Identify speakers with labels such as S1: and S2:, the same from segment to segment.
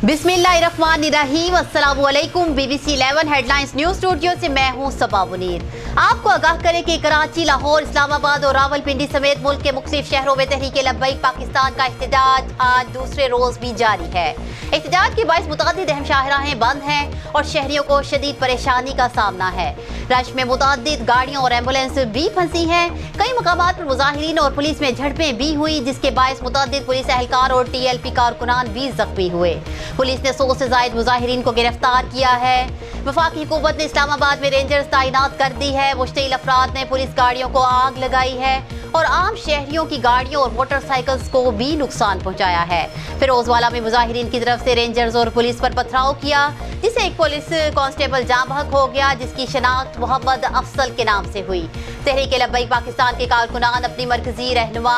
S1: بسم اللہ الرحمن الرحیم، السلام علیکم۔ B B C 11 headlines news studio سے میں ہوں صبا منیر۔ آپ کو آگاہ کریں کہ کراچی، لاہور، اسلام آباد اور راولپنڈی سمیت ملک کے مختلف شہروں میں تحریک لبیک پاکستان کا احتجاج آج دوسرے روز بھی جاری ہے۔ احتجاج کے باعث متعدد اہم شاہراہیں بند ہیں اور شہریوں کو شدید پریشانی کا سامنا ہے۔ رش میں متعدد گاڑیاں اور ایمبولینس بھی پھنسی ہیں۔ کئی مقامات پر مظاہرین اور پولیس میں جھڑپیں بھی ہوئی، جس کے باعث متعدد پولیس اہلکار اور ٹی ایل پی کارکنان بھی زخمی ہوئے۔ پولیس نے 100 سے زائد مظاہرین کو گرفتار کیا ہے۔ وفاقی حکومت نے اسلام آباد میں رینجرز تعینات کر دی ہے۔ مشتعل افراد نے پولیس گاڑیوں کو آگ لگائی ہے اور عام شہریوں کی گاڑیوں اور موٹر سائیکلز کو بھی نقصان پہنچایا ہے۔ فیروزوالا میں مظاہرین کی طرف سے رینجرز اور پولیس پر پتھراؤ کیا، جسے ایک پولیس کانسٹیبل جاں بحق ہو گیا، جس کی شناخت محمد افضل کے نام سے ہوئی۔ تحریک لبیک پاکستان کے کارکنان اپنی مرکزی رہنما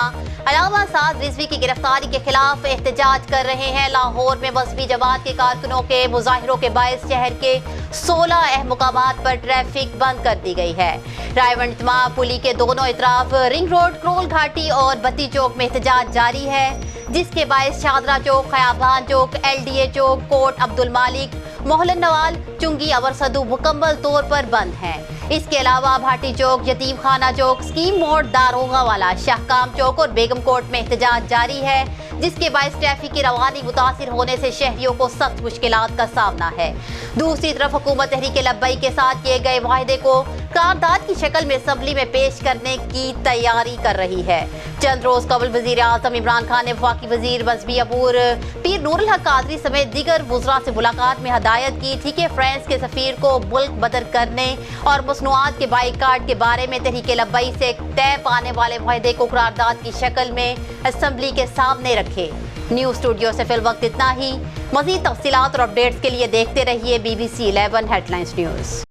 S1: علامہ سعد رضوی کی گرفتاری کے خلاف احتجاج کر رہے ہیں۔ لاہور میں مذہبی جماعت کے کارکنوں کے مظاہروں کے باعث شہر کے 16 اہم مقامات پر ٹریفک بند کر دی گئی ہے۔ رائےونڈتما پلی کے دونوں اطراف رنگ روڈ، کرول گھاٹی اور بتی چوک میں احتجاج جاری ہے، جس کے باعث شادرہ چوک، خیابان چوک، ایل ڈی اے چوک، کوٹ عبد المالک، محلن نوال، چنگی اورسدو مکمل طور پر بند ہیں۔ اس کے علاوہ بھاٹی چوک، یتیم خانہ چوک، اسکیم موڑ، داروغہ والا، شاہکام چوک اور بیگم کوٹ میں احتجاج جاری ہے، جس کے باعث ٹریفک کی روانی متاثر ہونے سے شہریوں کو سخت مشکلات کا سامنا ہے۔ دوسری طرف حکومت تحریک لبیک کے ساتھ کیے گئے معاہدے کو قرارداد کی شکل میں اسمبلی میں پیش کرنے کی تیاری کر رہی ہے۔ چند روز قبل وزیر اعظم عمران خان نے وفاقی وزیر مذہبی امور پیر نور الحق قادری سمیت دیگر وزراء سے ملاقات میں ہدایت کی تھی کہ فرانس کے سفیر کو ملک بدر کرنے اور مصنوعات کے بائیکاٹ کے بارے میں تحریک لبیک سے طے پانے والے معاہدے کو قرارداد کی شکل میں اسمبلی کے سامنے رکھے۔ نیوز اسٹوڈیو سے فی الوقت اتنا ہی۔ مزید تفصیلات اور اپڈیٹس کے لیے دیکھتے رہیے B B C 11 headlines news.